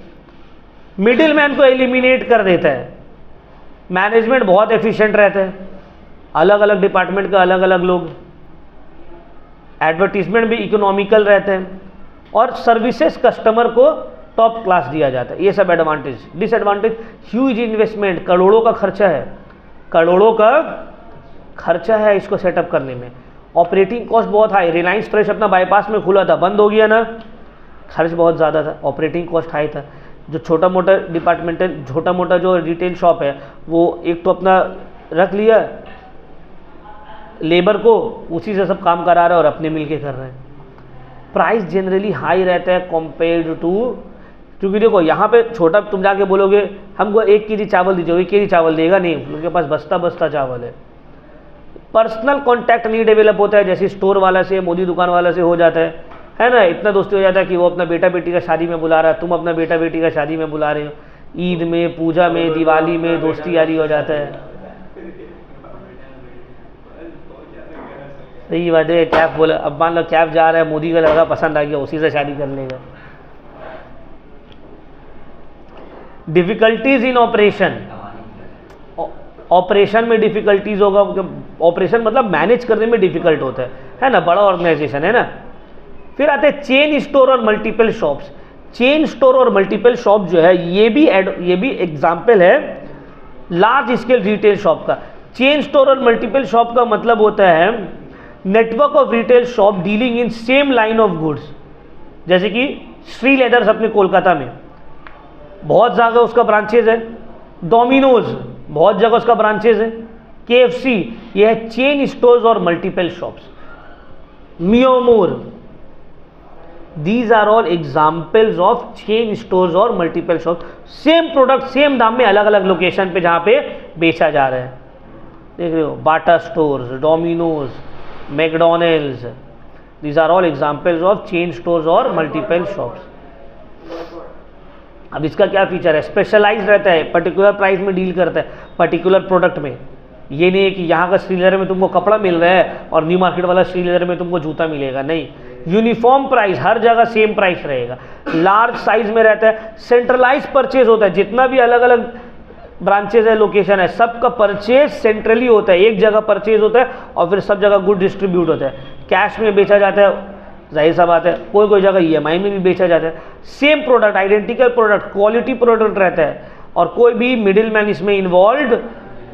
[SPEAKER 1] मिडिल मैन को एलिमिनेट कर देता है। मैनेजमेंट बहुत एफिशिएंट रहता है, अलग अलग डिपार्टमेंट का अलग अलग लोग। एडवर्टीजमेंट भी इकोनॉमिकल रहते हैं और सर्विसेज कस्टमर को टॉप क्लास दिया जाता है। ये सब एडवांटेज। डिसएडवांटेज, ह्यूज इन्वेस्टमेंट, करोड़ों का खर्चा है, करोड़ों का खर्चा है इसको सेटअप करने में। ऑपरेटिंग कॉस्ट बहुत हाई। रिलायंस फ्रेश अपना बाईपास में खुला था, बंद हो गया ना, खर्च बहुत ज़्यादा था, ऑपरेटिंग कॉस्ट हाई था। जो छोटा मोटा डिपार्टमेंटल, छोटा मोटा जो रिटेल शॉप है, वो एक तो अपना रख लिया लेबर को, उसी से सब काम करा रहा है और अपने मिल के कर रहे हैं। प्राइस जनरली हाई रहता है कंपेयर्ड टू, क्योंकि देखो यहाँ पे छोटा, तुम जाके बोलोगे हमको 1 केजी चावल दीजिए, 1 केजी चावल देगा नहीं, उनके पास बस्ता बस्ता चावल है। पर्सनल कांटेक्ट नहीं डेवलप होता है, जैसे स्टोर वाला से, मोदी दुकान वाला से हो जाता है ना। इतना दोस्ती हो जाता है कि वो अपना बेटा बेटी का शादी में बुला रहा है, तुम अपना बेटा बेटी का शादी में बुला रहे हो, ईद में, पूजा में, दिवाली में दोस्ती यारी हो जाता है। सही बात है। कैफ बोला, अब मान लो कैफ जा रहा है, मोदी का लड़का पसंद आ गया, उसी से शादी कर लेगा। डिफिकल्टीज इन ऑपरेशन, ऑपरेशन में डिफिकल्टीज होगा, ऑपरेशन मतलब मैनेज करने में डिफिकल्ट होता है ना, बड़ा ऑर्गेनाइजेशन है ना। फिर आते हैं चेन स्टोर और मल्टीपल शॉप्स। चेन स्टोर और मल्टीपल शॉप जो है ये भी एग्जाम्पल है लार्ज स्केल रिटेल शॉप का। चेन स्टोर और मल्टीपल शॉप का मतलब होता है network of retail shop dealing in same line of goods. जैसे कि श्री लेदर्स अपने कोलकाता में बहुत जगह उसका ब्रांचेज है, डोमिनोज बहुत जगह उसका ब्रांचेज है, KFC ये है चेन स्टोर्स और multiple shops, Mio Amore, these are all examples of chain stores और multiple shop. Same product same दाम में अलग अलग लोकेशन पे जहां पे बेचा जा रहा है। देख रहे हो, Bata stores, Domino's, McDonald's, these are all examples of chain stores और मल्टीपल शॉप्स। अब इसका क्या फीचर है, स्पेशलाइज रहता है, पर्टिकुलर प्राइस में डील करता है पर्टिकुलर प्रोडक्ट में। ये नहीं है कि यहाँ का श्रीलेदर में तुमको कपड़ा मिल रहा है और न्यू मार्केट वाला श्रीलेदर में तुमको जूता मिलेगा, नहीं, यूनिफॉर्म प्राइस, हर जगह सेम प्राइस रहेगा। लार्ज साइज में रहता है, सेंट्रलाइज परचेज होता है, जितना भी अलग अलग ब्रांचेज है, लोकेशन है, सबका परचेज सेंट्रली होता है, एक जगह परचेज होता है और फिर सब जगह गुड डिस्ट्रीब्यूट होता है। कैश में बेचा जाता है, जाहिर सा बात है, कोई कोई जगह EMI में भी बेचा जाता है। Same product, identical product, quality product रहता है और कोई भी मिडिल मैन इसमें इन्वॉल्व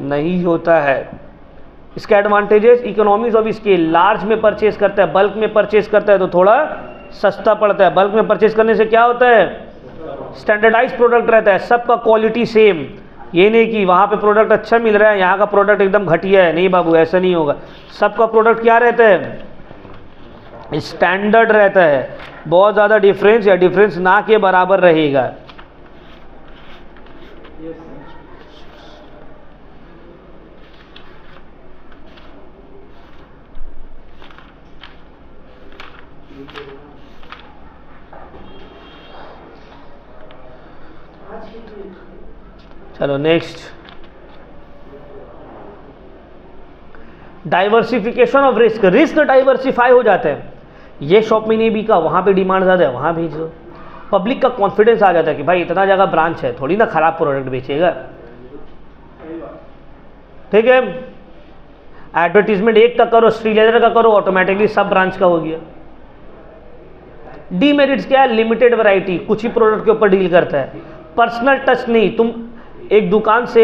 [SPEAKER 1] नहीं होता है। इसका advantages, economies of scale, large में परचेज करता है, बल्क में परचेज करता है तो थोड़ा सस्ता पड़ता है। बल्क में परचेज करने से क्या होता है, स्टैंडर्डाइज प्रोडक्ट रहता है, सबका क्वालिटी सेम। ये नहीं कि वहाँ पे प्रोडक्ट अच्छा मिल रहा है, यहाँ का प्रोडक्ट एकदम घटिया है, नहीं बाबू, ऐसा नहीं होगा। सबका प्रोडक्ट क्या रहता है, स्टैंडर्ड रहता है, बहुत ज़्यादा डिफरेंस या डिफरेंस ना के बराबर रहेगा। चलो next, diversification of risk. Risk diversify हो जाता है, ये शॉप में नहीं बिका, वहाँ पे डिमांड ज़्यादा है, वहाँ भेज दो। पब्लिक का कॉन्फिडेंस आ जाता है कि भाई इतना जगह ब्रांच है, थोड़ी ना खराब प्रोडक्ट बेचेगा, ठीक है। एडवर्टीजमेंट एक का करो, श्रीलेदर का करो, ऑटोमेटिकली सब ब्रांच का हो गया। डीमेरिट्स क्या है, लिमिटेड वैरायटी, कुछ ही प्रोडक्ट के ऊपर डील करता है, पर्सनल टच नहीं। तुम एक दुकान से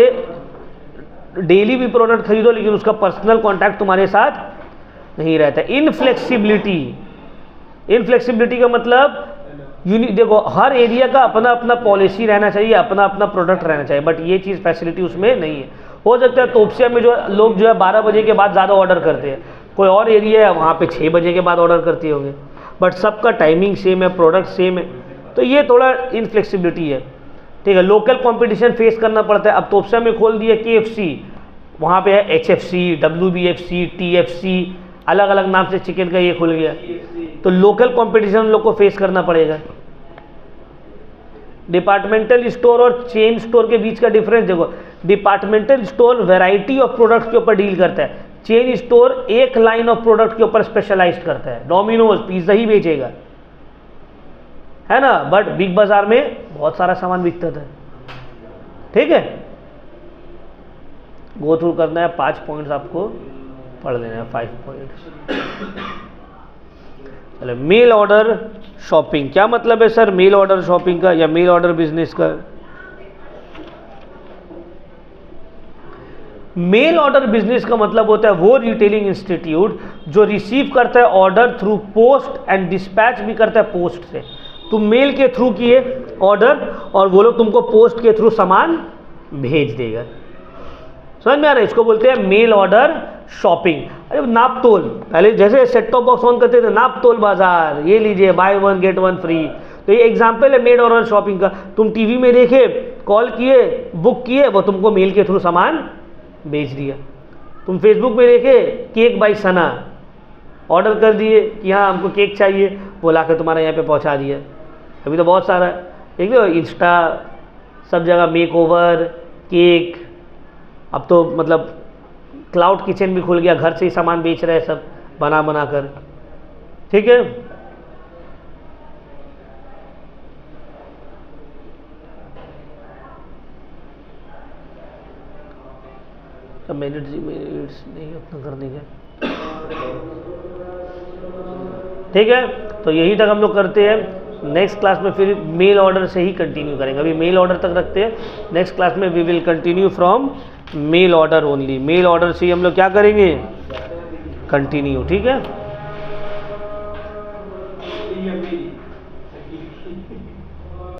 [SPEAKER 1] डेली भी प्रोडक्ट खरीदो लेकिन उसका पर्सनल कांटेक्ट तुम्हारे साथ नहीं रहता। इनफ्लेक्सिबिलिटी, इनफ्लेक्सिबिलिटी का मतलब देखो, हर एरिया का अपना अपना पॉलिसी रहना चाहिए, अपना अपना प्रोडक्ट रहना चाहिए, बट ये चीज़ फैसिलिटी उसमें नहीं है। हो सकता है तोपसिया में जो लोग जो है 12 बजे के बाद ज़्यादा ऑर्डर करते हैं, कोई और एरिया है वहाँ पे 6 बजे के बाद ऑर्डर करते होंगे, बट सबका टाइमिंग सेम है, प्रोडक्ट सेम है, तो ये थोड़ा इनफ्लेक्सिबिलिटी है, ठीक है। लोकल कंपटीशन फेस करना पड़ता है। अब तोपसिया में खोल दिया KFC, वहाँ पे है HFC, WBFC, TFC, अलग अलग नाम से चिकन का ये खुल गया, तो लोकल कंपटीशन लोग को फेस करना पड़ेगा। डिपार्टमेंटल स्टोर और चेन स्टोर के बीच का डिफरेंस देखो, departmental store variety of products के ऊपर डील करता है, चेन स्टोर एक लाइन ऑफ प्रोडक्ट के ऊपर स्पेशलाइज करता है। डोमिनोज पिज्जा ही बेचेगा, है ना, बट बिग बाजार में बहुत सारा सामान बिकता था, ठीक है। गो थ्रू करना है, 5 पॉइंट्स आपको पढ़ लेना है, 5 पॉइंट्स। चलो, मेल ऑर्डर शॉपिंग, क्या मतलब है सर मेल ऑर्डर शॉपिंग का या मेल ऑर्डर बिजनेस का? मेल ऑर्डर बिजनेस का मतलब होता है वो रिटेलिंग इंस्टीट्यूट जो रिसीव करता है order through post and dispatch भी करता है पोस्ट से। तुम मेल के थ्रू किए ऑर्डर और वो लोग तुमको पोस्ट के थ्रू सामान भेज देगा। समझ में आ रहा है? इसको बोलते हैं मेल ऑर्डर शॉपिंग। अरे नाप तोल, पहले जैसे सेट टॉप बॉक्स ऑन करते थे, नाप तोल बाजार, ये लीजिए बाय 1 गेट 1 फ्री, तो ये एग्जाम्पल है मेल ऑर्डर शॉपिंग का। तुम टीवी में देखे, कॉल किए, बुक किए, वो तुमको मेल के थ्रू सामान बेच दिया। तुम फेसबुक में देखे केक बाय सना, ऑर्डर कर दिए कि हाँ हमको केक चाहिए, वो ला के तुम्हारे यहाँ पे पहुँचा दिया। अभी तो बहुत सारा देख लो, इंस्टा सब जगह मेक ओवर केक, अब तो मतलब क्लाउड किचन भी खुल गया, घर से ही सामान बेच रहे हैं सब बना बना कर, ठीक है। मिनट्स नहीं अपना करने के, ठीक है। तो यही तक हम लोग करते हैं। नेक्स्ट क्लास में फिर मेल ऑर्डर से ही कंटिन्यू करेंगे। अभी मेल ऑर्डर तक रखते हैं, नेक्स्ट क्लास में we will continue from mail order only. Mail order से ही हम लोग क्या करेंगे, कंटिन्यू, ठीक है।